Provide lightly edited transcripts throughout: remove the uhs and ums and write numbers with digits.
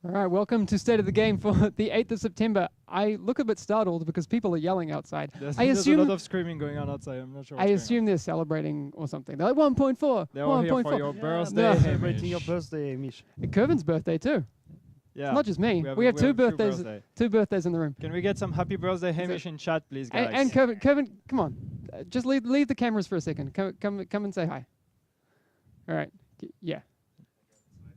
All right, welcome to State of the Game for the 8th of September. I look a bit startled because people are yelling outside. There's There's a lot of screaming going on outside. I'm not sure I what's going assume on. they're celebrating or something. They're like 1.4. They're all here for 1.4. your Yeah, birthday. they're No. celebrating your birthday, Mish. Kervin's birthday too. Yeah. It's not just me. We have a two few birthdays. Two birthdays in the room. Can we get some happy birthday Hamish in chat, please, guys? And Kervin, come on. Just leave the cameras for a second. Come and say hi. All right. Yeah.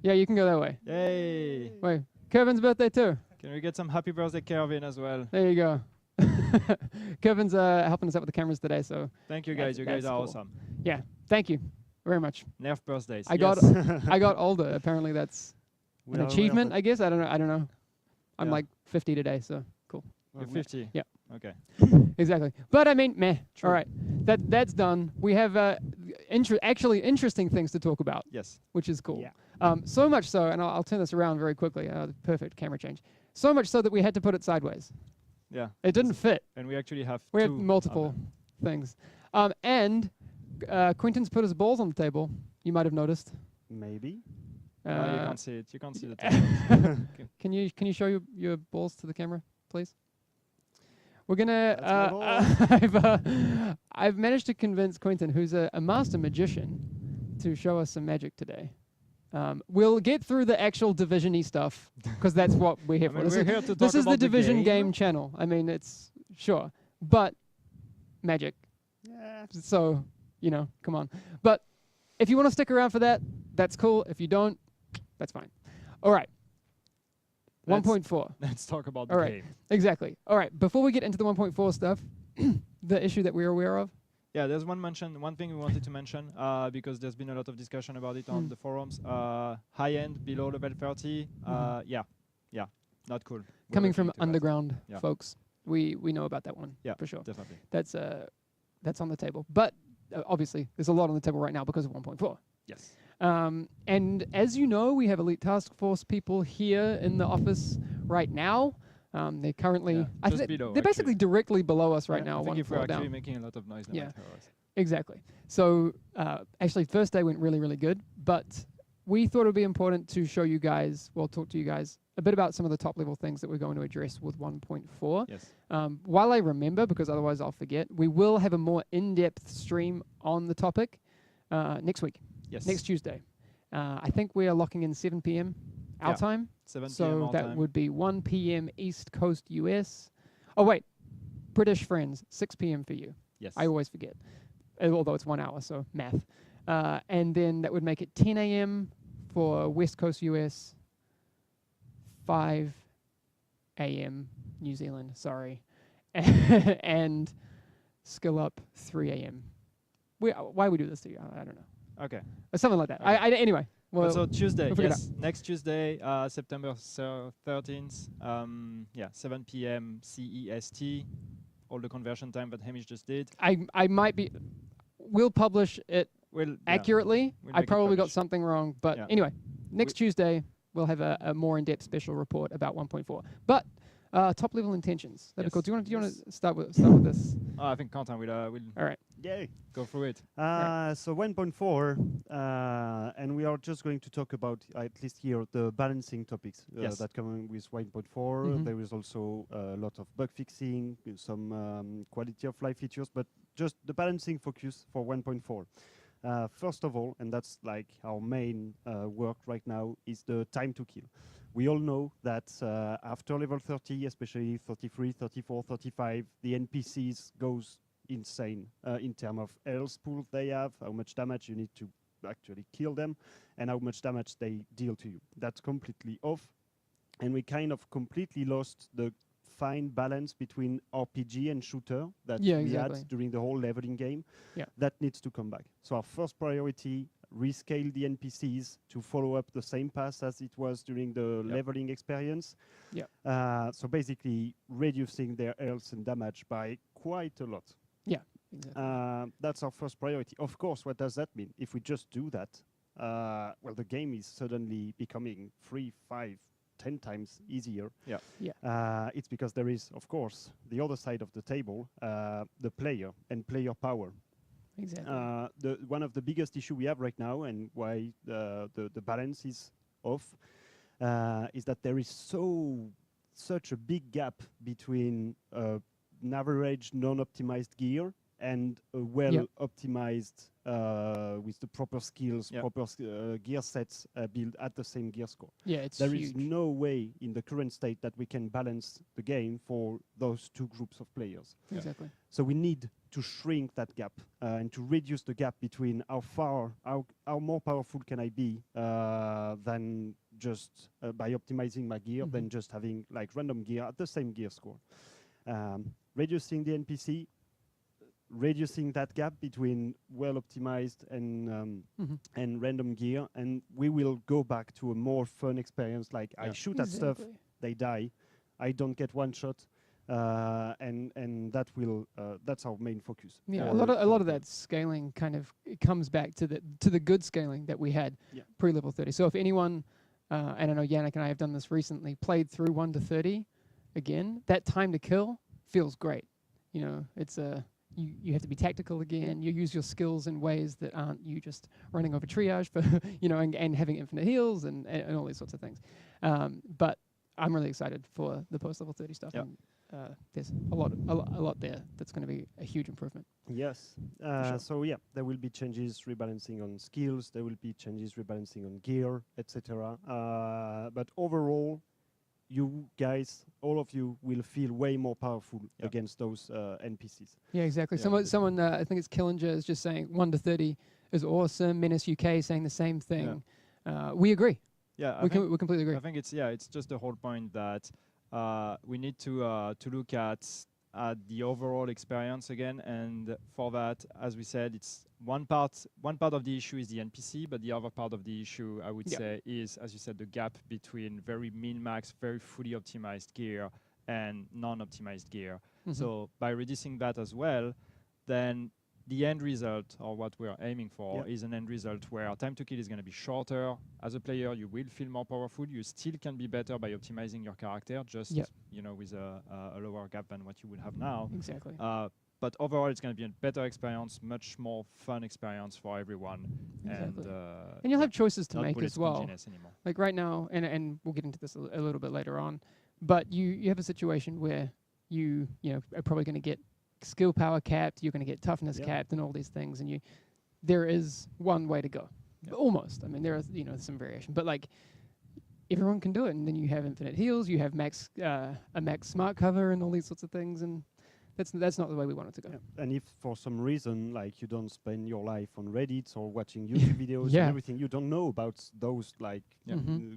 Yeah, you can go that way. Yay! Wait, Kervin's birthday too. Can we get some happy birthday Kervin as well? There you go. Kervin's helping us out with the cameras today, so Thank you guys. You guys are cool. awesome. yeah, thank you very much. Nerf birthdays. I yes. got I got older. Apparently that's We an are aware achievement, of I guess. I don't know. I'm Yeah. like 50 today, so cool. You're 50. Yeah. Okay. Exactly. But I mean, meh. True. All right. That's done. We have actually interesting things to talk about, Yes. which is cool. Yeah. So much so, and I'll turn this around very quickly. Perfect camera change. So much so that we had to put it sideways. Yeah. It didn't fit. And we actually have We two have multiple of them. things. And Quentin's put his balls on the table. You might have noticed. Maybe. No, you Uh, can't see it. You can't see the table. Can you show your balls to the camera, please? We're gonna. I've managed to convince Quentin, who's a master magician, to show us some magic today. We'll get through the actual Division-y stuff because that's what we're here I for. mean, This we're is, here to this talk is the about the Division game. game channel. I mean, it's sure, but magic. Yeah. So come on. But if you want to stick around for that, that's cool. If you don't, that's fine. All right. Let's- 1.4. Let's talk about the All right. game. Exactly. All right. Before we get into the 1.4 stuff, the issue that we're aware of. Yeah, there's one thing we wanted to mention because there's been a lot of discussion about it on the forums. High end, below level 30. Yeah, not cool. We're Coming looking from into that. underground Yeah. folks, we know about that one. Yeah, for sure. definitely. That's on the table. But obviously, there's a lot on the table right now because of 1.4. Yes. And as you know, we have Elite Task Force people here in the office right now. They're currently, Yeah, just below, they're basically actually. directly below us right Yeah, now. I think one if we're floor actually down. making a lot of noise, they Yeah. might hear us. Exactly. So actually, first day went really, really good. But we thought it would be important to show you guys, talk to you guys a bit about some of the top level things that we're going to address with 1.4. Yes. While I remember, because otherwise I'll forget, we will have a more in-depth stream on the topic next week, Yes. next Tuesday. I think we are locking in 7 p.m. our Yeah. time. 7 p.m. So our that time. would be 1 p.m. East Coast US. Oh, wait. British friends, 6 p.m. for you. Yes. I always forget. Although it's 1 hour, so math. And then that would make it 10 a.m. for West Coast US, 5 a.m. New Zealand, sorry. And Skill Up, 3 a.m. Why we do this to you? I don't know. Okay. Something like that. Okay. Anyway. Well, So Tuesday, we'll figure it yes. Next Tuesday, September 13th. 7 p.m. CEST. All the conversion time that Hamish just did. I might be. We'll publish it Well, accurately. we'll I make it probably got publish. something wrong, but Yeah. anyway, next Tuesday we'll have a more in-depth special report about 1.4. But top level intentions. That'd be cool. Yes. Do you want to start with this? I think Quentin will All right. Yay. go through it. So 1.4, and we are just going to talk about, at least here, the balancing topics Yes. that come with 1.4. Mhm. There is also a lot of bug fixing, some quality of life features, but just the balancing focus for 1.4. First of all, and that's like our main work right now, is the time to kill. We all know that after level 30, especially 33, 34, 35, the NPCs goes insane in terms of health pool they have, how much damage you need to actually kill them, and how much damage they deal to you. That's completely off, and we kind of completely lost the fine balance between RPG and shooter that Yeah, we exactly. had during the whole leveling game. Yeah. That needs to come back. So our first priority, rescale the NPCs to follow up the same path as it was during the leveling experience. Yeah. So basically reducing their health and damage by quite a lot. Yeah. Exactly. That's our first priority. Of course, what does that mean? If we just do that, well, the game is suddenly becoming 3, 5, 10 times easier. Yeah. It's because there is, of course, the other side of the table, the player and player power. Exactly. One of the biggest issue we have right now, and why the balance is off, is that there is such a big gap between an average non-optimized gear and a well-optimized with the proper skills, proper gear sets built at the same gear score. Yeah, it's There huge. is no way in the current state that we can balance the game for those two groups of players. Exactly. So we need to shrink that gap and to reduce the gap between how more powerful can I be than just by optimizing my gear, than just having like random gear at the same gear score. Reducing the NPC, reducing that gap between well-optimized and random gear, and we will go back to a more fun experience. Like I shoot at stuff, they die, I don't get one shot, and that will that's our main focus. Yeah, a lot of that scaling kind of comes back to the good scaling that we had pre-level 30. So if anyone, and I know Yannick and I have done this recently, played through 1 to 30 again, that time to kill feels great. You know, it's a you have to be tactical again. You use your skills in ways that aren't you just running over triage for and having infinite heals and all these sorts of things. But I'm really excited for the post-level 30 stuff. Yep. And there's a lot there that's going to be a huge improvement. Yes. Sure. So yeah, there will be changes rebalancing on skills. There will be changes rebalancing on gear, etc. But overall, you guys, all of you, will feel way more powerful against those NPCs. Yeah, exactly. Yeah. Someone I think it's Killinger, is just saying 1 to 30 is awesome. Menace UK saying the same thing. We agree. Yeah, we completely agree. I think it's just the whole point that we need to look at the overall experience again, and for that, as we said, it's one part of the issue is the NPC, but the other part of the issue, I would say, is, as you said, the gap between very min-max, very fully optimized gear and non-optimized gear. So by reducing that as well, then the end result, or what we're aiming for, is an end result where time to kill is going to be shorter. As a player, you will feel more powerful. You still can be better by optimizing your character, just with a lower gap than what you would have now. Exactly. But overall, it's going to be a better experience, much more fun experience for everyone. Exactly. And you'll have choices to make as well. Anymore. Like right now, and we'll get into this a little bit later on, but you have a situation where you are probably going to get skill power capped, you're going to get toughness capped, and all these things, and there is one way to go, almost. I mean, there is some variation, but like everyone can do it, and then you have infinite heals, you have a max smart cover, and all these sorts of things, and that's not the way we want it to go. And if for some reason, like, you don't spend your life on Reddit or watching YouTube videos and everything, you don't know about those like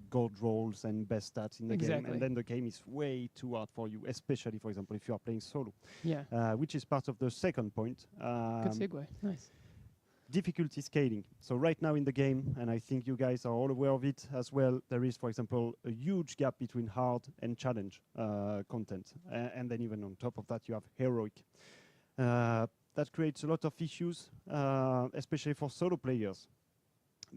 gold rolls and best stats in the game, and then the game is way too hard for you, especially, for example, if you are playing solo. Which is part of the second point. Good segue. Nice. Difficulty scaling. So right now in the game, and I think you guys are all aware of it as well, there is, for example, a huge gap between hard and challenge content. And then even on top of that, you have heroic. That creates a lot of issues, especially for solo players,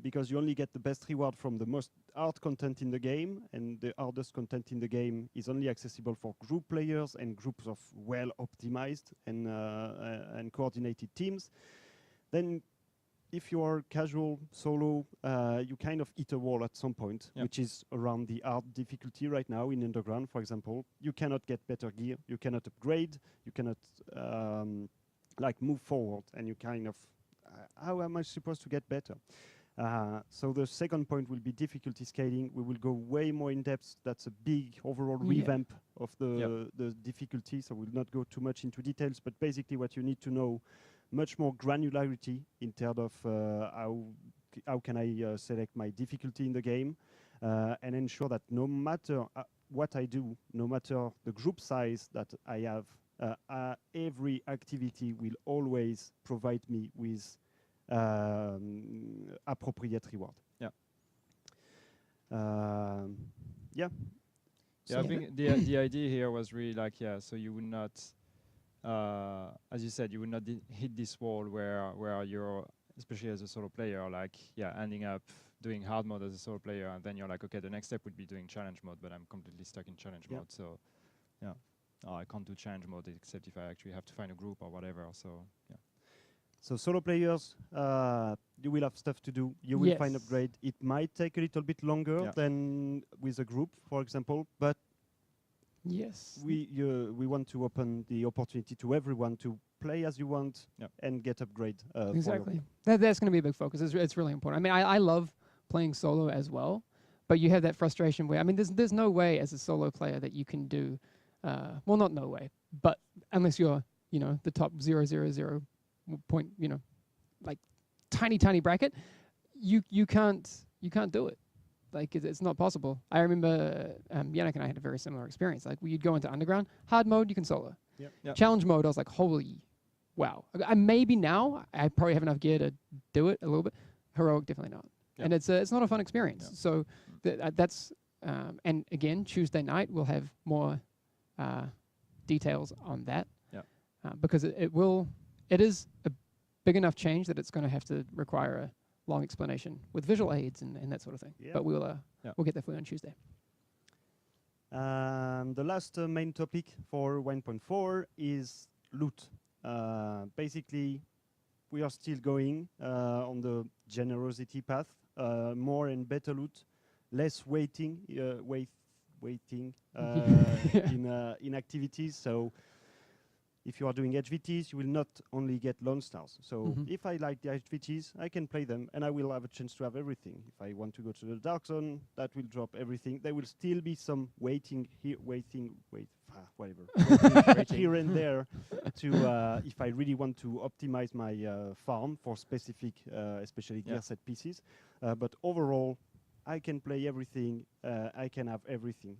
because you only get the best reward from the most hard content in the game, and the hardest content in the game is only accessible for group players and groups of well-optimized and coordinated teams. Then if you are casual solo, you kind of hit a wall at some point, which is around the hard difficulty right now in Underground, for example. You cannot get better gear, you cannot upgrade, you cannot like move forward, and you kind of, how am I supposed to get better? So the second point will be difficulty scaling. We will go way more in depth. That's a big overall revamp of the difficulty, so we'll not go too much into details, but basically what you need to know, much more granularity in terms of how can I select my difficulty in the game, and ensure that no matter what I do, no matter the group size that I have, every activity will always provide me with appropriate reward. I think the idea here was really like, so you would not, as you said, you would not hit this wall where you're, especially as a solo player, like ending up doing hard mode as a solo player, and then you're like, okay, the next step would be doing challenge mode, but I'm completely stuck in challenge mode. So I can't do challenge mode except if I actually have to find a group or whatever. So So solo players, you will have stuff to do. You will find Yes. upgrade. It might take a little bit longer Yeah. than with a group, for example, but Yes. we want to open the opportunity to everyone to play as you want Yep. and get upgrade. For your Exactly. That's going to be a big focus. It's really important. I mean, I love playing solo as well, but you have that frustration where, I mean, there's no way as a solo player that you can do, well, not no way, but unless you're, you know, the top 0.000 point, you know, like tiny bracket, you can't do it. Like it's not possible. I remember Yannick and I had a very similar experience. Like you'd go into underground, hard mode, you can solo. Yep. Challenge mode, I was like, holy wow. I maybe now I probably have enough gear to do it a little bit. Heroic, definitely not. Yep. And it's not a fun experience. Yep. So that's and again, Tuesday night we'll have more details on that. Yep. Because it is a big enough change that it's going to have to require a long explanation with visual aids and that sort of thing. Yeah. But we'll get that for you on Tuesday. The last main topic for 1.4 is loot. Basically, we are still going on the generosity path, more and better loot, less waiting in activities. So if you are doing HVTs, you will not only get Lone Stars. So if I like the HVTs, I can play them, and I will have a chance to have everything. If I want to go to the Dark Zone, that will drop everything. There will still be some waiting here, waiting here and there to if I really want to optimize my farm for specific, especially gear set pieces. But overall, I can play everything. I can have everything.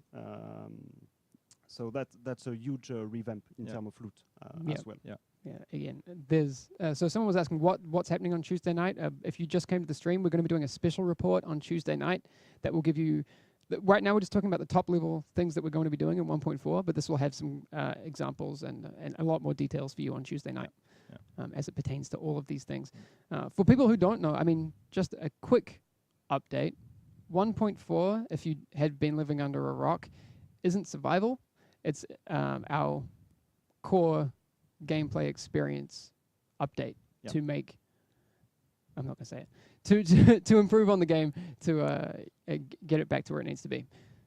So that's a huge revamp in terms of loot as well. Yeah. Yeah. Again, there's so someone was asking what's happening on Tuesday night. If you just came to the stream, we're going to be doing a special report on Tuesday night that will give you. Right now, we're just talking about the top level things that we're going to be doing in 1.4, but this will have some examples and a lot more details for you on Tuesday night as it pertains to all of these things. For people who don't know, I mean, just a quick update. 1.4, if you had been living under a rock, isn't survival. It's our core gameplay experience update to make. I'm not going to say it. To improve on the game, to get it back to where it needs to be.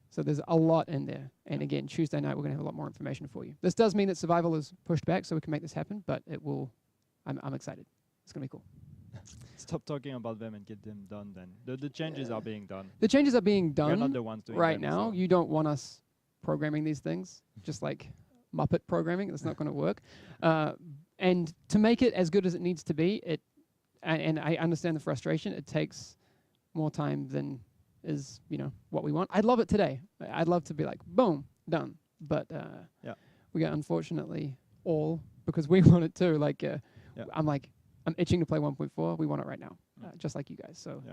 So there's a lot in there. And again, Tuesday night we're going to have a lot more information for you. This does mean that survival is pushed back, so we can make this happen. But it will. I'm excited. It's going to be cool. Stop talking about them and get them done. Then the changes are being done. The changes are being done. We're not the ones doing right them, now. so. You don't want us programming these things, just like Muppet programming. That's not going to work. And to make it as good as it needs to be, and I understand the frustration. It takes more time than is what we want. I'd love it today. I'd love to be like, boom, done. But we got unfortunately all because we want it too. Like I'm itching to play 1.4. We want it right now, just like you guys. So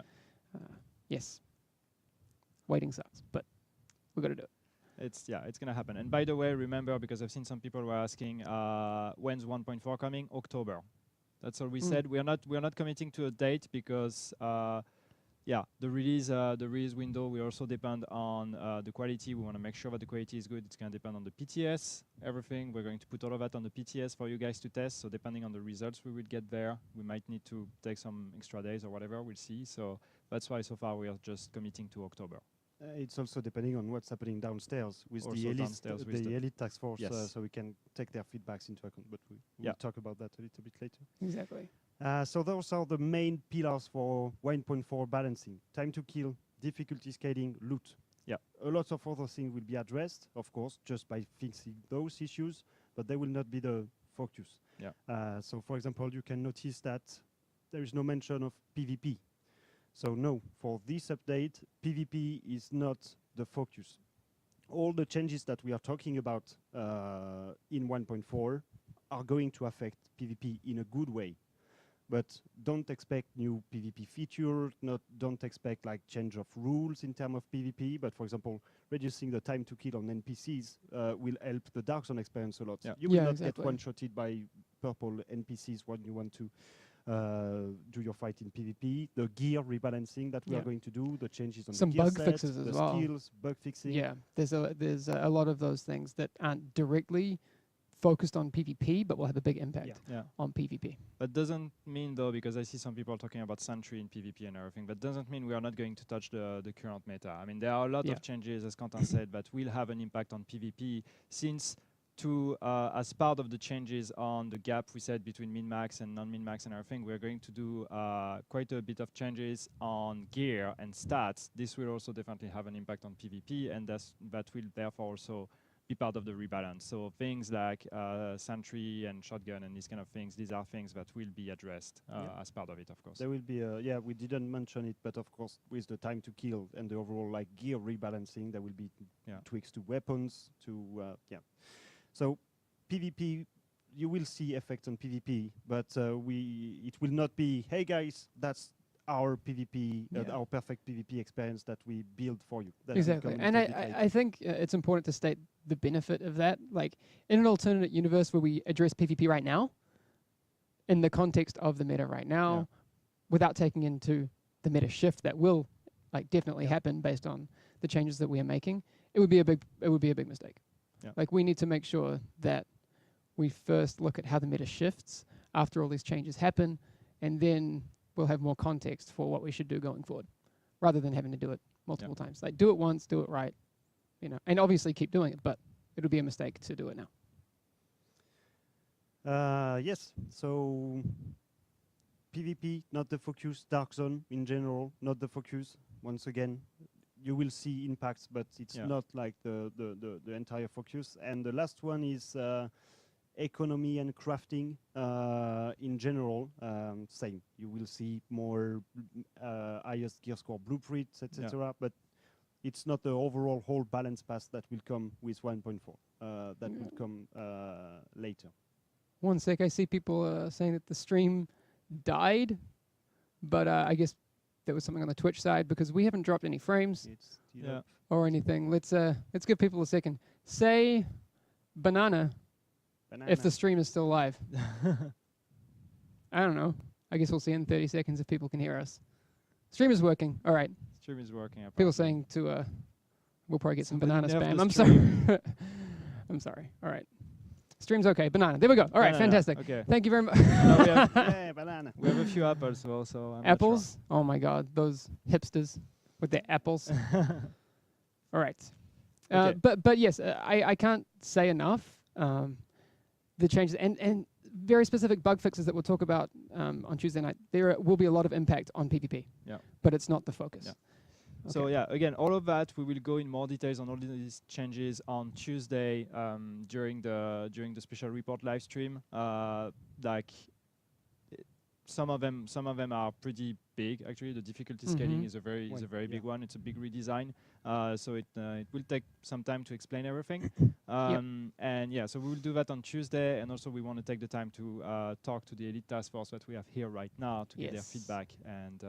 yes, waiting sucks, but we got to do it. It's gonna happen. And by the way, remember, because I've seen some people were asking, when's 1.4 coming? October. That's all we said. We're not committing to a date because the release window will also depend on the quality. We want to make sure that the quality is good. It's gonna depend on the PTS, everything. We're going to put all of that on the PTS for you guys to test. So depending on the results we will get there, we might need to take some extra days or whatever. We'll see. So that's why so far we are just committing to October. It's also depending on what's happening downstairs with Also the elite, downstairs with the the elite task force, Yes. so we can take their feedbacks into account. But we'll talk about that a little bit later. Exactly. So those are the main pillars for 1.4 balancing: time to kill, difficulty scaling, loot. Yeah. A lot of other things will be addressed, of course, just by fixing those issues, but they will not be the focus. Yeah. So, for example, you can notice that there is no mention of PvP. So no, for this update, PvP is not the focus. All the changes that we are talking about in 1.4 are going to affect PvP in a good way. But don't expect new PvP features, don't expect like change of rules in terms of PvP, but for example, reducing the time to kill on NPCs will help the Dark Zone experience a lot. Yeah. You will not exactly. get one-shotted by purple NPCs when you want to do your fight in PvP, the gear rebalancing that we are going to do, the changes on some the gear bug set, fixes the as well. skills, bug fixing. Yeah, there's a lot of those things that aren't directly focused on PvP, but will have a big impact Yeah. on PvP. But doesn't mean though, because I see some people talking about Sentry in PvP and everything, but doesn't mean we are not going to touch the current meta. I mean, there are a lot of changes, as Quentin said, that will have an impact on PvP, since as part of the changes on the gap we said between min-max and non-min-max and everything, we're going to do quite a bit of changes on gear and stats. This will also definitely have an impact on PvP, and that will therefore also be part of the rebalance. So things like Sentry and Shotgun and these kind of things, these are things that will be addressed as part of it, of course. There will be, we didn't mention it, but of course, with the time to kill and the overall like gear rebalancing, there will be tweaks to weapons, So PvP, you will see effects on PvP, but it will not be, hey guys, that's our PvP, our perfect PvP experience that we build for you. That exactly, and I think it's important to state the benefit of that. Like in an alternate universe where we address PvP right now, in the context of the meta right now, without taking into the meta shift that will like definitely happen based on the changes that we are making, it would be a big mistake. Yeah. Like we need to make sure that we first look at how the meta shifts after all these changes happen, and then we'll have more context for what we should do going forward, rather than having to do it multiple times. Like do it once, do it right, and obviously keep doing it, but it'll be a mistake to do it now. Yes, so PvP, not the focus. Dark Zone in general, not the focus. Once again, you will see impacts, but it's not like the entire focus. And the last one is economy and crafting in general. Same. You will see more highest gear score blueprints, etc. But it's not the overall whole balance pass that will come with 1.4. That will come later. One sec, I see people saying that the stream died, but I guess there was something on the Twitch side because we haven't dropped any frames or anything. Let's give people a second. Say banana if the stream is still live. I don't know. I guess we'll see in 30 seconds if people can hear us. Stream is working. All right. Stream is working. Apparently. People saying to we'll probably get some banana spam. I'm sorry. I'm sorry. All right. Stream's okay. Banana. There we go. All right. Fantastic. Okay. Thank you very much. Banana. We have a few apples also. Apples? Oh my God. Those hipsters with their apples. All right. Okay. But yes, I can't say enough. The changes and very specific bug fixes that we'll talk about on Tuesday night. There will be a lot of impact on PvP. Yeah. But it's not the focus. Yeah. Okay. So again, all of that we will go in more details on all these changes on Tuesday during the special report live stream. Like some of them are pretty big. Actually, the difficulty scaling is a very big one. It's a big redesign. So it will take some time to explain everything. And so we will do that on Tuesday. And also we want to take the time to talk to the Elite Task Force that we have here right now to get their feedback and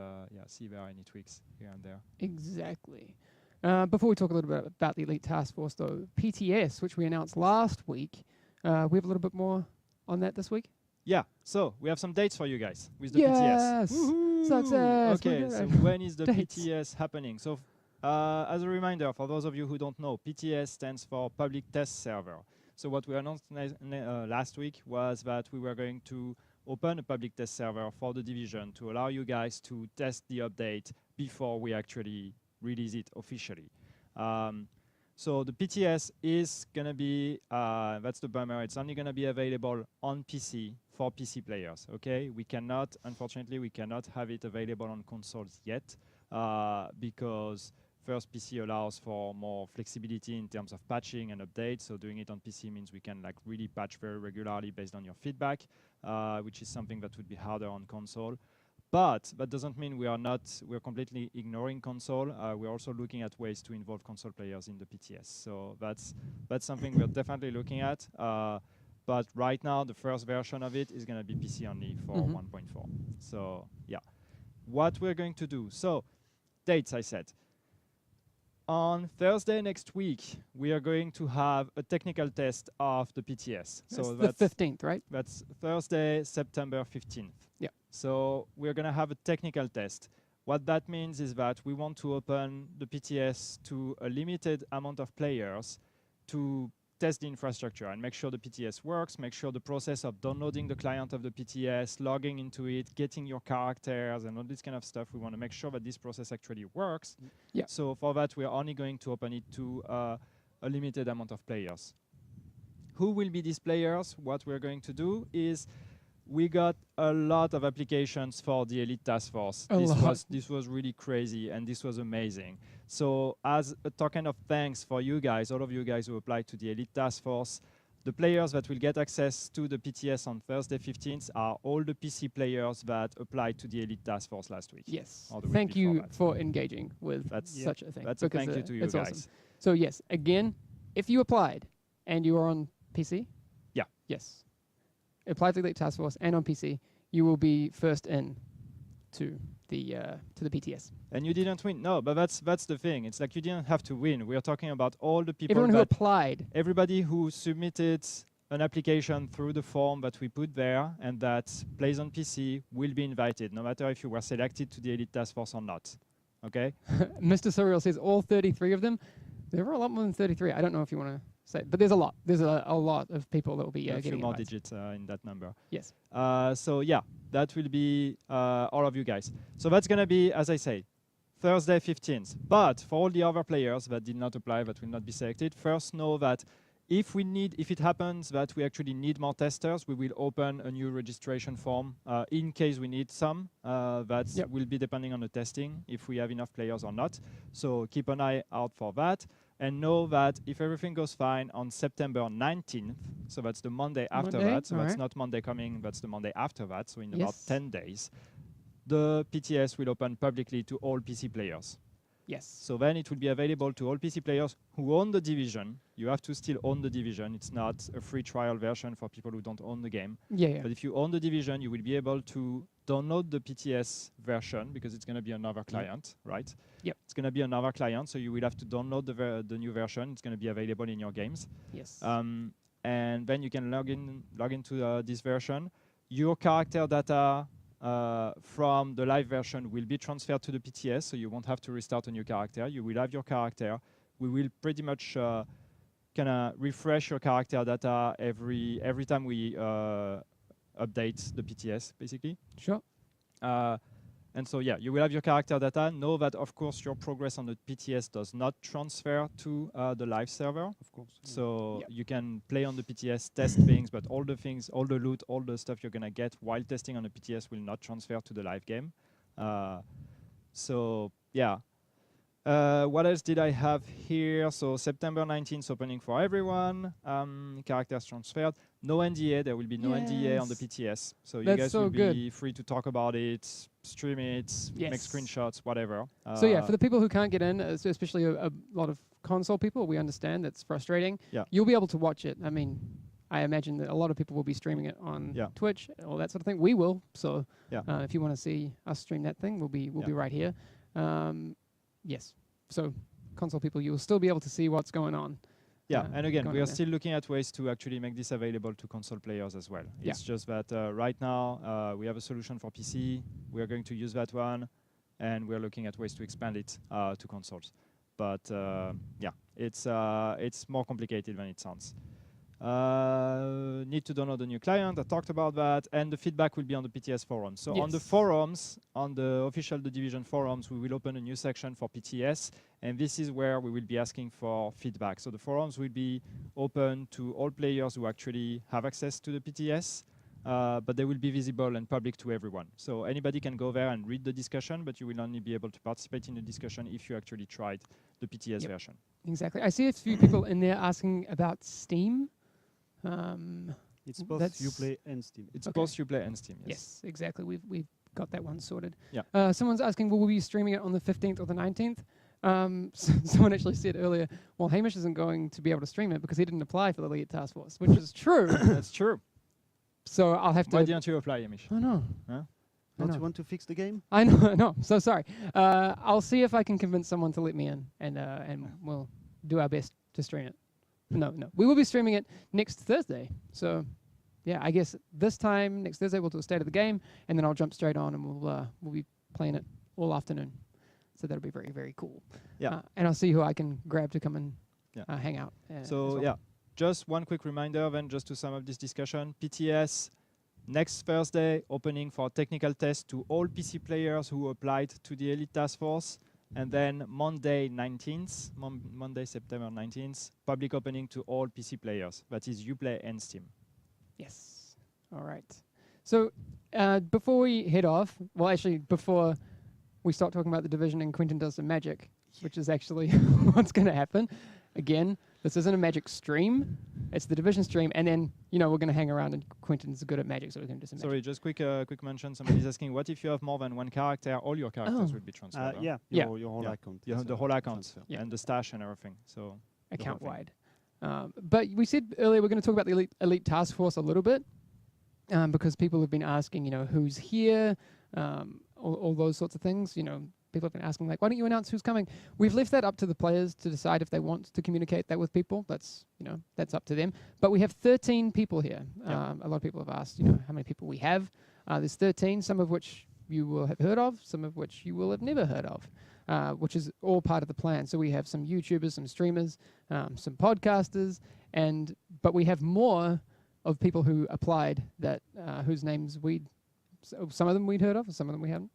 see if there are any tweaks here and there. Exactly. Before we talk a little bit about the Elite Task Force, though, PTS, which we announced last week, we have a little bit more on that this week. Yeah, so we have some dates for you guys with the PTS. Success! Okay, so when is the PTS happening? So as a reminder, for those of you who don't know, PTS stands for Public Test Server. So what we announced last week was that we were going to open a public test server for the division to allow you guys to test the update before we actually release it officially. So the PTS is going to be, that's the bummer, it's only going to be available on PC for PC players, okay? Unfortunately, we cannot have it available on consoles yet because first, PC allows for more flexibility in terms of patching and updates. So doing it on PC means we can really patch very regularly based on your feedback, which is something that would be harder on console. But that doesn't mean we're completely ignoring console. We're also looking at ways to involve console players in the PTS. So that's something we're definitely looking at. But right now, the first version of it is going to be PC only for 1.4. So yeah, what we're going to do. So dates, I said. On Thursday next week, we are going to have a technical test of the PTS. So that's the 15th, right? That's Thursday, September 15th. Yeah. So we're going to have a technical test. What that means is that we want to open the PTS to a limited amount of players to test the infrastructure and make sure the PTS works, make sure the process of downloading the client of the PTS, logging into it, getting your characters and all this kind of stuff. We want to make sure that this process actually works. Yeah. So for that, we are only going to open it to a limited amount of players. Who will be these players? What we're going to do is we got a lot of applications for the Elite Task Force. This was really crazy, and this was amazing. So as a token of thanks for you guys, all of you guys who applied to the Elite Task Force, the players that will get access to the PTS on Thursday 15th are all the PC players that applied to the Elite Task Force last week. Yes. or the week Thank before you that. for engaging with such a thing. That's a because, thank you to you it's guys. awesome. So yes, again, if you applied and you are on PC, Yeah. yes, applied to the Elite Task Force and on PC, you will be first in to the PTS. And you didn't win. No, but that's the thing. It's like you didn't have to win. We are talking about all the people Everyone who that applied. everybody who submitted an application through the form that we put there and that plays on PC will be invited, no matter if you were selected to the Elite Task Force or not. Okay? Mr. Surreal says all 33 of them. There are a lot more than 33. I don't know if you want to say, but there's a lot. There's a lot of people that will be a few getting more invited. digits in that number. Yes. So yeah, that will be all of you guys. So that's going to be, as I say, Thursday 15th. But for all the other players that did not apply, that will not be selected, first know that if it happens that we actually need more testers, we will open a new registration form in case we need some. That will be depending on the testing, if we have enough players or not. So keep an eye out for that. And know that if everything goes fine on September 19th, so that's the Monday after that, so that's not Monday coming, that's the Monday after that, so in about 10 days, the PTS will open publicly to all PC players. Yes. So then it will be available to all PC players who own the division. You have to still own the division. It's not a free trial version for people who don't own the game. Yeah. But if you own the division, you will be able to download the PTS version because it's going to be another client, right? Yep. It's going to be another client, so you will have to download the new version. It's going to be available in your games. Yes. And then you can log into this version. Your character data from the live version will be transferred to the PTS, so you won't have to restart a new character. You will have your character. We will pretty much kind of refresh your character data every time we update the PTS, basically. Sure. And so, yeah, you will have your character data. Know that, of course, your progress on the PTS does not transfer to the live server. Of course. So you can play on the PTS, test things, but all the things, all the loot, all the stuff you're going to get while testing on the PTS will not transfer to the live game. So, yeah. What else did I have here? So September 19th opening for everyone. Characters transferred. No NDA. There will be no NDA on the PTS. So you guys will be free to talk about it, stream it, make screenshots, whatever. So yeah, for the people who can't get in, especially a lot of console people, we understand that's frustrating. Yeah. You'll be able to watch it. I mean, I imagine that a lot of people will be streaming it on Twitch, all that sort of thing. We will. So if you want to see us stream that thing, we'll be right here. Yes. So console people, you will still be able to see what's going on. Yeah, and again, we are still looking at ways to actually make this available to console players as well. It's just that right now we have a solution for PC. We are going to use that one, and we are looking at ways to expand it to consoles. But yeah, it's more complicated than it sounds. Need to download a new client. I talked about that, and the feedback will be on the PTS forums. So on the forums, on the official The Division forums, we will open a new section for PTS, and this is where we will be asking for feedback. So the forums will be open to all players who actually have access to the PTS, but they will be visible and public to everyone. So anybody can go there and read the discussion, but you will only be able to participate in the discussion if you actually tried the PTS version. Exactly. I see a few people in there asking about Steam. It's both Uplay and Steam. It's both Uplay and Steam. Yes, exactly. We've got that one sorted. Yeah. Someone's asking, will we be streaming it on the 15th or the 19th? Someone actually said earlier, well, Hamish isn't going to be able to stream it because he didn't apply for the Elite Task Force, which is true. That's true. So I'll have to. Why didn't you apply, Hamish? I know. Huh? Don't you want to fix the game? I know. No, so sorry. I'll see if I can convince someone to let me in, and we'll do our best to stream it. No. We will be streaming it next Thursday. So, yeah, I guess this time, next Thursday, we'll do a state of the game, and then I'll jump straight on, and we'll be playing it all afternoon. So that'll be very, very cool. Yeah. And I'll see who I can grab to come and hang out. So, well. yeah. just one quick reminder then, just to sum up this discussion. PTS next Thursday, opening for technical test to all PC players who applied to the Elite Task Force. And then Monday 19th, Monday September 19th, public opening to all PC players. That is Uplay and Steam. Yes. All right. So before we head off, well, actually, before we start talking about the Division and Quentin does some magic, which is actually what's going to happen. Again, this isn't a magic stream. It's the Division stream. And then, you know, we're going to hang around and Quentin's good at magic, so we're going to do some Sorry, magic. just quick mention. Somebody's asking, what if you have more than one character? All your characters will be transferred. Yeah, Yeah. your whole account. You is, have the whole account transferred. and the stash and everything. So Account-wide. But we said earlier we're going to talk about the Elite Task Force a little bit because people have been asking, you know, who's here, all those sorts of things. You know, people have been asking, like, why don't you announce who's coming? We've left that up to the players to decide if they want to communicate that with people. That's, you know, that's up to them. But we have 13 people here. A lot of people have asked, you know, how many people we have. There's 13, some of which you will have heard of, some of which you will have never heard of. Which is all part of the plan. So we have some YouTubers, some streamers, some podcasters, but we have more of people who applied that whose names some of them we'd heard of, and some of them we haven't.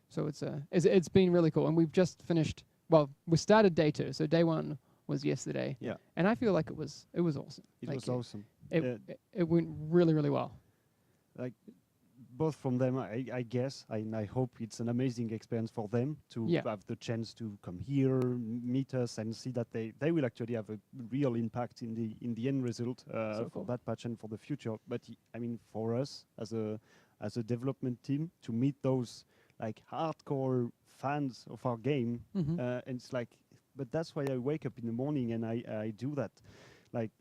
So it's been really cool, and we've just finished. Well, we started day 2, so day 1 was yesterday. Yeah, and I feel like it was awesome. it Like was awesome. It went really, really well. Like both from them, I guess, and I hope it's an amazing experience for them to have the chance to come here, meet us, and see that they will actually have a real impact in the end result for that patch and for the future. But I mean, for us as a development team to meet those like hardcore fans of our game, and it's like, but that's why I wake up in the morning and I do that. Like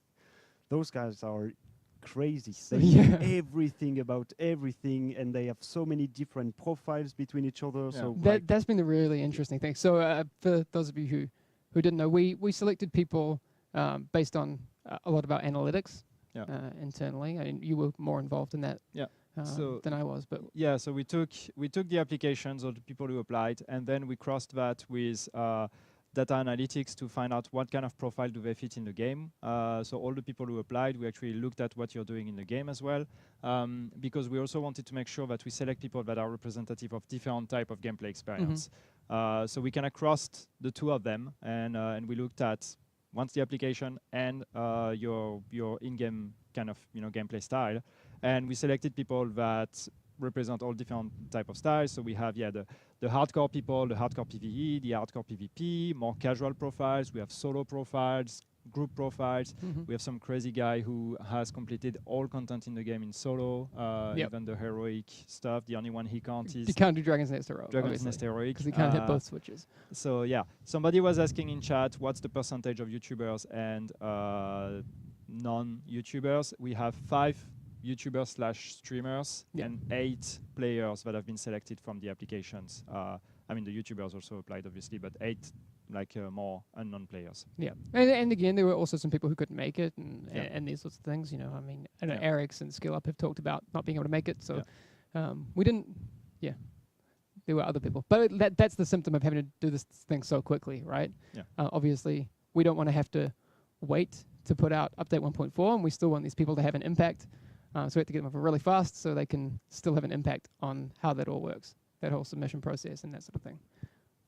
those guys are crazy. They know everything about everything, and they have so many different profiles between each other. So that's been the really interesting thing. So for those of you who didn't know, we selected people based on a lot of our analytics internally. I mean, you were more involved in that than I was, but so we took the applications of the people who applied, and then we crossed that with data analytics to find out what kind of profile do they fit in the game. So all the people who applied, we actually looked at what you're doing in the game as well, because we also wanted to make sure that we select people that are representative of different type of gameplay experience. So we kind of crossed the two of them, and we looked at once the application and your in-game kind of gameplay style, and we selected people that represent all different type of styles. So we have the hardcore people, the hardcore PvE, the hardcore PvP, more casual profiles. We have solo profiles, group profiles. We have some crazy guy who has completed all content in the game in solo, even the heroic stuff. The only one he can't is... You can't do Dragon's Nest Heroic. Dragon's Nest Heroic. Because he can't hit both switches. So somebody was asking in chat, what's the percentage of YouTubers and non-YouTubers? We have 5 YouTubers/streamers and 8 players that have been selected from the applications. I mean, the YouTubers also applied, obviously, but 8 more unknown players. Yeah, and again, there were also some people who couldn't make it, and these sorts of things. You know, I mean, I know Eric's and Skill Up have talked about not being able to make it, so we didn't. Yeah, there were other people, but that's the symptom of having to do this thing so quickly, right? Yeah. Obviously, we don't want to have to wait to put out update 1.4, and we still want these people to have an impact. So we have to get them over really fast so they can still have an impact on how that all works, that whole submission process and that sort of thing.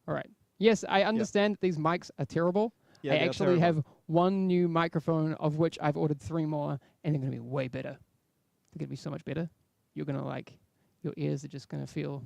All right. Yes, I understand that these mics are terrible. I actually have one new microphone, of which I've ordered 3 more, and they're going to be way better. They're going to be so much better. You're going to like, your ears are just going to feel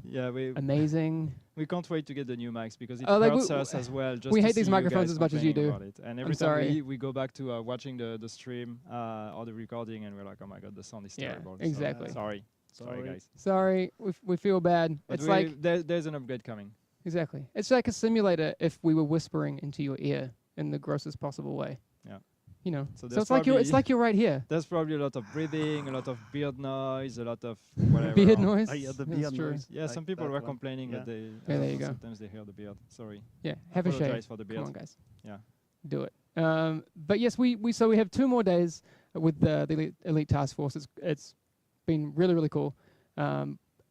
amazing. We can't wait to get the new mics because it hurts us as well. Just we to hate these see microphones as much as you do. And every time we go back to watching the stream or the recording, and we're like, oh my god, the sound is terrible. Exactly. So, sorry, guys. Sorry, we feel bad. But it's like there's an upgrade coming. Exactly. It's like a simulator if we were whispering into your ear in the grossest possible way. Yeah. You know. So it's like you're right here. There's probably a lot of breathing, a lot of beard noise, a lot of whatever. Beard noise? The beard noise. Yeah, some people were complaining that they there you go. sometimes they hear the beard. Sorry. Yeah, have a shave. For the beard. Come on, guys. Yeah. Do it. But yes, we have 2 more days with the Elite Task Force. It's been really, really cool.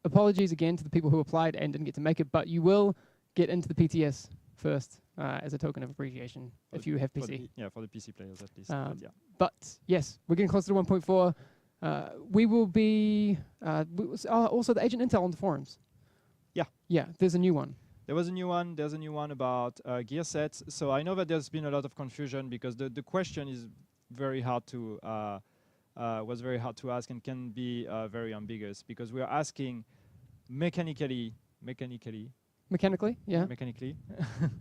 Apologies again to the people who applied and didn't get to make it, but you will get into the PTS first as a token of appreciation For if the- you have for PC. for the PC players at least. Um, but yeah. But yes, we're getting closer to 1.4. We will be also the Agent Intel on the forums. Yeah. Yeah, there's a new one. There was a new one. There's a new one about gear sets. So I know that there's been a lot of confusion because the question is very hard to was very hard to ask and can be very ambiguous because we are asking mechanically, Mechanically, yeah.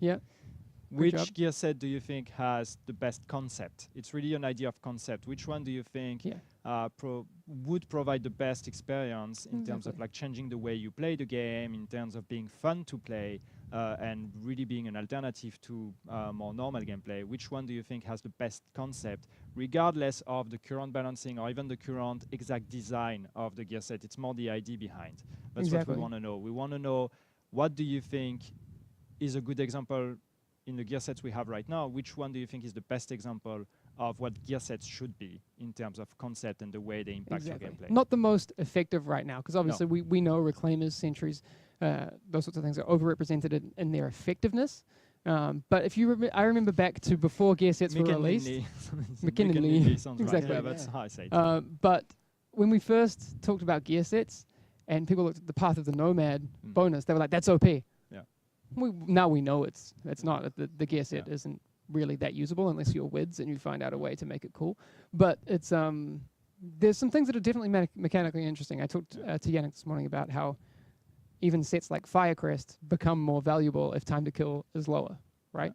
Yeah. Good which job. gear set do you think has the best concept? It's really an idea of concept. Which one do you think Yeah. would provide the best experience in terms of Exactly. like changing the way you play the game, in terms of being fun to play, and really being an alternative to more normal gameplay? Which one do you think has the best concept, regardless of the current balancing or even the current exact design of the gear set? It's more the idea behind. That's what Exactly. we want to know. We want to know, what do you think is a good example in the gear sets we have right now? Which one do you think is the best example of what gear sets should be in terms of concept and the way they impact your gameplay? Not the most effective right now, because obviously we know reclaimers, sentries, those sorts of things are overrepresented in their effectiveness. But if you I remember back to before gear sets were released. McKinley sounds Exactly. right. Yeah, that's how I say it. But when we first talked about gear sets and people looked at the Path of the Nomad bonus, they were like, that's OP. Yeah. Now we know it's not. The gear set Yeah. isn't really that usable unless you're WIDS and you find out a way to make it cool. But it's there's some things that are definitely mechanically interesting. I talked to Yannick this morning about how even sets like Firecrest become more valuable if time to kill is lower, right?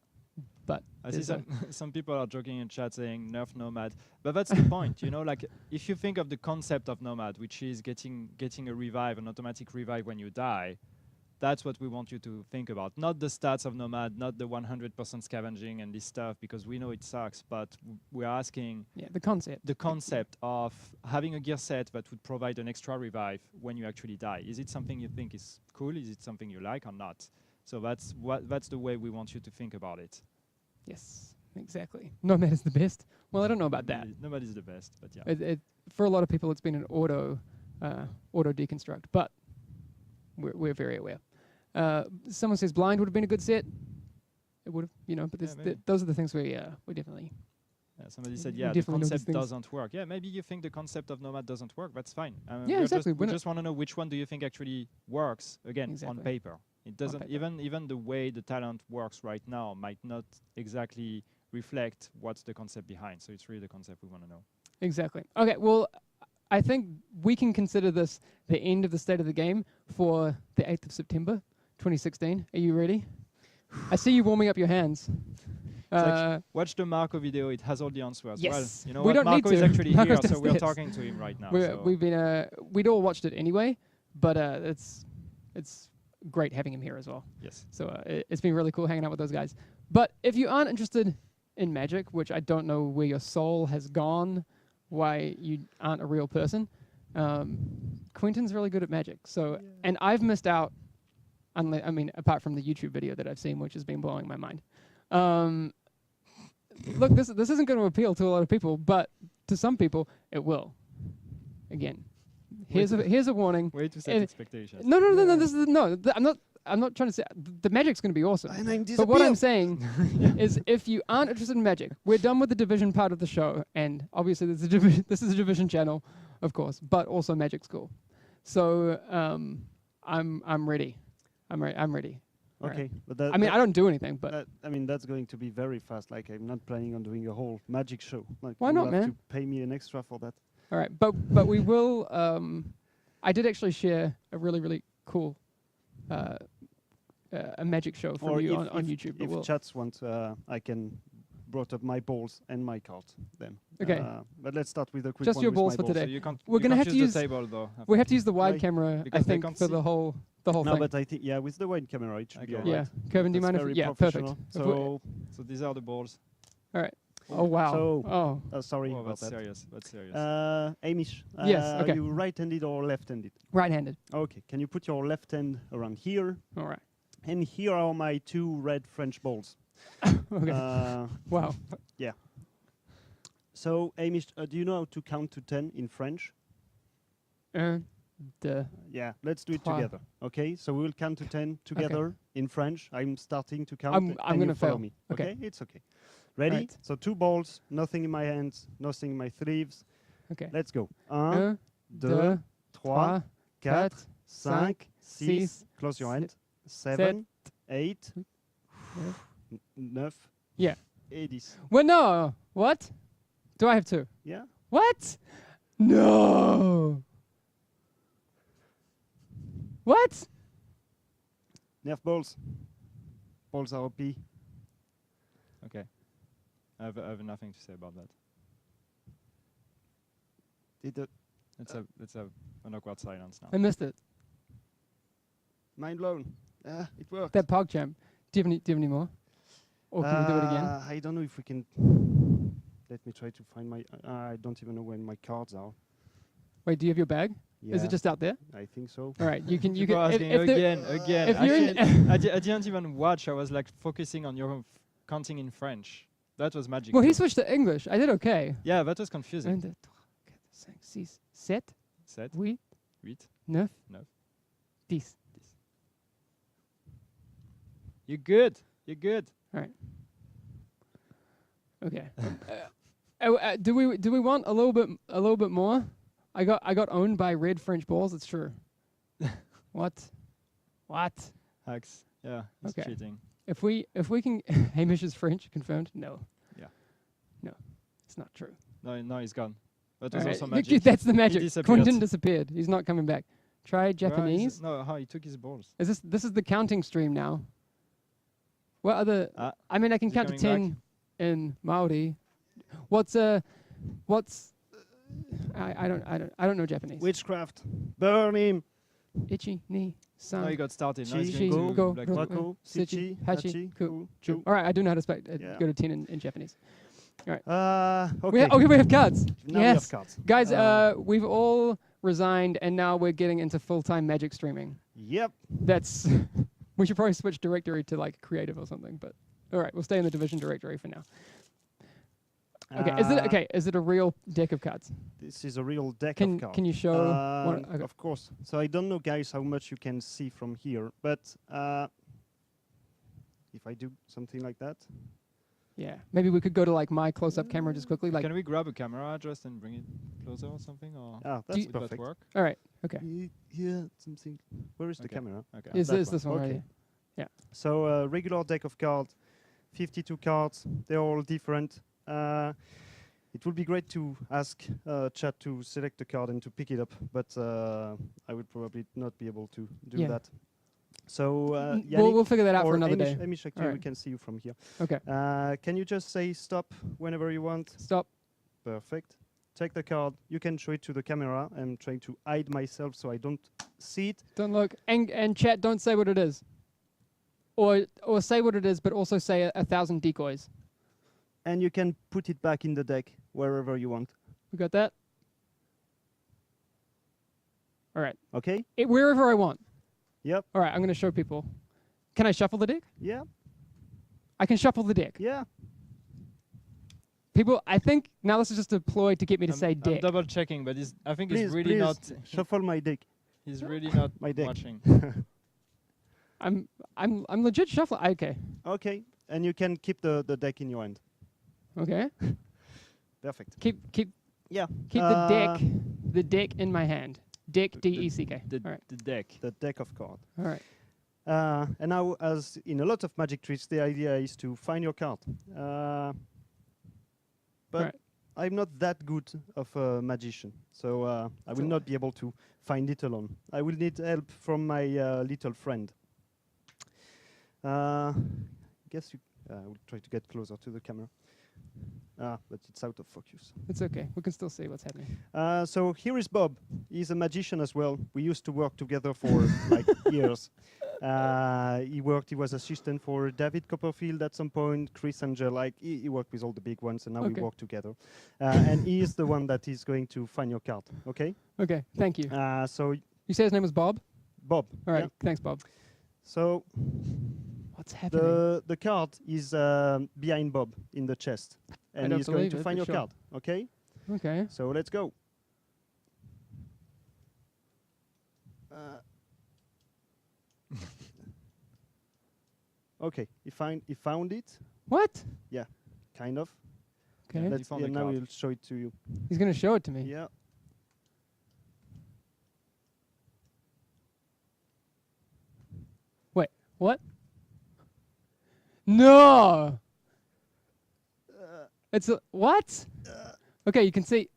But I see there's some people are joking in chat saying nerf Nomad, but that's the point, you know. Like if you think of the concept of Nomad, which is getting a revive, an automatic revive when you die, that's what we want you to think about. Not the stats of Nomad, not the 100% scavenging and this stuff, because we know it sucks. But we're asking the concept. The concept of having a gear set that would provide an extra revive when you actually die. Is it something you think is cool? Is it something you like or not? So that's the way we want you to think about it. Yes, exactly. Nomad is the best. Well, I don't know about that. Nobody's the best, but yeah. For a lot of people, it's been an auto deconstruct, but we're very aware. Someone says blind would have been a good set. It would have, but those are the things we definitely. Somebody said, we the definitely know these concept things. doesn't work. Yeah, maybe you think the concept of Nomad doesn't work. That's fine. Yeah, exactly. We just want to know which one do you think actually works, again, on Exactly. paper. It doesn't, paper. even the way the talent works right now might not exactly reflect what's the concept behind. So it's really the concept we want to know. Exactly. Okay, well, I think we can consider this the end of the state of the game for the 8th of September, 2016. Are you ready? I see you warming up your hands. Watch the Marco video. It has all the answers. Yes. Well, you know We what? don't need Marco is to. actually Marco's here, so we're downstairs. talking to him right now. We'd all watched it anyway, but it's great having him here as well. Yes. So it's been really cool hanging out with those guys. But if you aren't interested in Magic, which I don't know where your soul has gone, why you aren't a real person, Quentin's really good at Magic. So and I've missed out. Apart from the YouTube video that I've seen, which has been blowing my mind. Look, this isn't going to appeal to a lot of people, but to some people it will. Again, here's a warning. Way to set expectations. No. I'm not trying to say the Magic's going to be awesome. But what I'm saying is, if you aren't interested in Magic, we're done with the Division part of the show, and obviously this is a Division channel, of course, but also Magic's cool. So I'm ready. I'm ready. Okay, Right. but I don't do anything, but that's going to be very fast. Like I'm not planning on doing a whole Magic show. Like Why you not, have man? to pay me an extra for that. all right. But we will. I did actually share a really, really cool a Magic show from Or you if on YouTube. But if chats want, I can brought up my balls and my cards then. Okay. But let's start with a quick Just one your with balls my for today. So you can't, We're you gonna can't have to use use- the table though. we have to use the wide Right. camera, I Because they think, can't for see. the whole No, thing. but I think with the wide camera it should be Okay. alright. Yeah, Kevin, do you That's mind if? very Yeah, perfect. professional. If we- So, So these are the balls. all right. Oh wow. So- oh, sorry Oh, about that's that. serious. That's serious. Amish, Yes, okay. are you right-handed or left-handed? right-handed. Okay, can you put your left hand around here? All right. And here are my two red French balls. Okay. Wow. So, Amish, do you know how to count to 10 in French? 1, de. Yeah, let's do it Trois. together. Okay, so we will count to 10 together in French. I'm starting to count. I'm and you gonna follow fail. me. Okay. Okay, it's okay. Ready? Right. So 2 balls, nothing in my hands, nothing in my sleeves. Okay. Let's go. 1, 2, 3, 3, 4, 4, 5, 6. 6, Close your hand. 7, 7, 8, 9. 9. Yeah. Et 10. Well, no. What? Do I have 2? Yeah. What? No. What? Nerf balls. Balls are OP. Okay. I have nothing to say about that. Let's have an awkward silence now. I missed it. Mind blown. It worked. That PogChamp. Do you have any more? Or can we do it again? I don't know if we can. Let me try to find my. I don't even know where my cards are. Wait, do you have your bag? Is Yeah, it just out there? I think so. All right, you can. You People can. are asking again. if you're in- Actually, I didn't even watch. I was like focusing on your counting in French. That was magic. Well, he too. switched to English. I did okay. Yeah, that was confusing. 1, 2, 3, 4, 5, 6, 7, 7, 8, 8, 9, 9. 10. You're good. You're good. Okay. Do we want a little bit more? I got owned by red French balls. It's true. What? Hacks. Yeah, he's Okay. cheating. If we can, Hamish is French. Confirmed? No. Yeah. No, it's not true. No, he's gone. That All was right, also look, magic. that's the magic. disappeared. Quentin disappeared. He's not coming back. Try Where is Japanese. it? No, he took his balls. Is this is the counting stream now? What other? I mean, I can is he count to coming 10 in Maori. What's I don't know Japanese. Witchcraft. Burn him. Ichi ni san. No, he got started. Now Chi, he's Shi, going to go, Black ro- Hole. Wako, Sichi, Sichi, Hachi, Hachi, Ku, Ku, Chu. Chu. All right, I do know how to Yeah. go to 10 in Japanese. Okay. We have cards. Now Yes. we have cards. Guys, we've all resigned, and now we're getting into full-time Magic streaming. Yep. That's we should probably switch directory to like creative or something. But all right, we'll stay in the division directory for now. Okay, is it a real deck of cards? This is a real deck Can of cards. can you show? one? Okay. Of course. So I don't know, guys, how much you can see from here, but if I do something like that, Yeah, maybe we could go to like my close-up camera just quickly. Like, Can we grab a camera just and bring it closer or something? Or that's you- would that perfect. work? all right, okay. Yeah, something. Where is the Okay. camera? Okay. Is that this one. this one right Okay. here? Yeah. So regular deck of cards, 52 cards. They're all different. It would be great to ask chat to select a card and to pick it up, but I would probably not be able to do Yeah. that. So We'll figure that out for or another Hamish, day. Hamish, actually, Alright. we can see you from here. Okay, Can you just say stop whenever you want? stop. Perfect. Take the card. You can show it to the camera. I'm trying to hide myself so I don't see it. Don't look. And chat, don't say what it is. Or say what it is, but also say 1,000 decoys. And you can put it back in the deck wherever you want. We got that? All right. Okay? Wherever I want. Yep. All right, I'm going to show people. Can I shuffle the deck? Yeah. I can shuffle the deck. Yeah. People, I think now this is just a ploy to get me to say I'm deck. double checking, but I think he's Please, really please, not. shuffle my deck. He's really not My deck. watching. I'm legit shuffling. Okay. Okay. And you can keep the deck in your hand. Okay. Perfect. Keep Yeah. the deck in my hand. Deck D-E-C-K. The, All right. the deck. The deck of cards. All right. And now, as in a lot of magic tricks, the idea is to find your card. But Right. I'm not that good of a magician, so I will not be able to find it alone. I will need help from my little friend. Guess you. I will try to get closer to the camera. But it's out of focus. It's okay. We can still see what's happening. So here is Bob. He's a magician as well. We used to work together for like years. He was assistant for David Copperfield at some point, Chris Angel. Like he worked with all the big ones, and now we Okay. work together. And he is the one that is going to find your card. Okay. Okay. Thank you. So You say his name was Bob? Bob. All right. yeah. Thanks, Bob. So What's happening? the card is behind Bob in the chest, and don't he's going believe to it, find but your sure. card. Okay. Okay. So let's go. Okay, he found it. What? Kind of. Okay. He Let's found the now card. we'll show it to you. He's gonna show it to me. Yeah. Wait, what? No. It's a, what? Okay, you can see.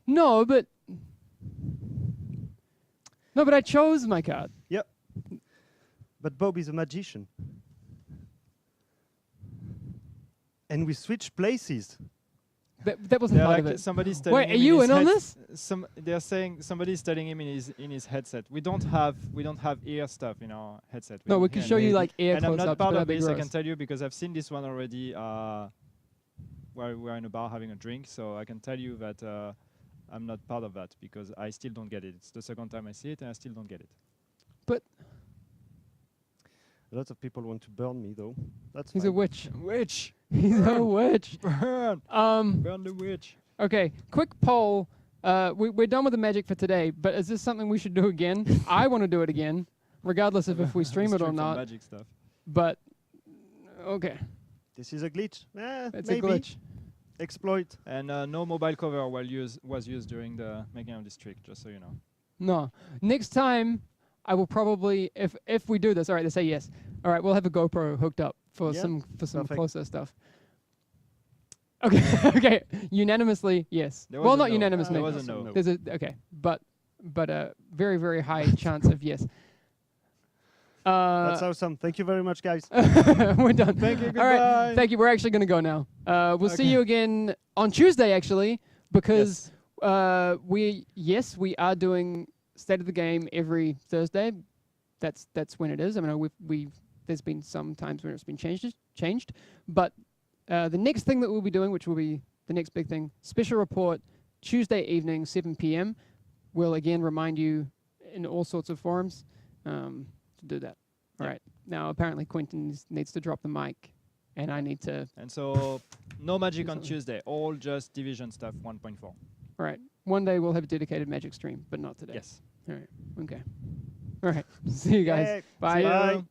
No, but I chose my card. Yep. But Bob is a magician. And we switched places. That wasn't Yeah, part like of it. somebody's telling Wait, him are you his in on heads- this? They're saying somebody's telling him in his headset. We don't have ear stuff in our headset. No, we can hear show you anything. like ear And I'm close not ups. part but of that'd be this. I gross. can tell you because I've seen this one already. Where we're in a bar having a drink, so I can tell you that I'm not part of that because I still don't get it. It's the second time I see it and I still don't get it. A lot of people want to burn me, though. That's He's fine. a witch. Witch, He's a witch. burn the witch. Okay, quick poll. We're done with the magic for today, but is this something we should do again? I want to do it again, regardless of if we stream it or some not. Magic stuff. But okay, This is a glitch. it's Maybe. a glitch. Exploit. And no mobile cover was used during the making of this trick, just so you know. No, next time I will probably, if we do this, all right, let's say yes. All right, we'll have a GoPro hooked up for Yeah, some perfect. closer stuff. Okay, okay, unanimously yes. There Well, was a not no. unanimously. There was a no. There's a okay, but a very very high chance of yes. That's awesome. Thank you very much, guys. We're done. Thank you. All right, Goodbye. thank you. We're actually going to go now. We'll see Okay. you again on Tuesday, actually, because we are doing State of the Game every Thursday. That's when it is. I mean, there's been some times when it's been changed, but the next thing that we'll be doing, which will be the next big thing, special report Tuesday evening, 7 p.m. We'll again remind you in all sorts of forums to do that. All right. Now, apparently, Quentin needs to drop the mic, and I need to. And so, no magic on Something. Tuesday. All just Division stuff 1.4. All right. One day we'll have a dedicated Magic stream, but not today. Yes. All right. Okay. All right. See you guys. Hey, Bye. See you. Bye.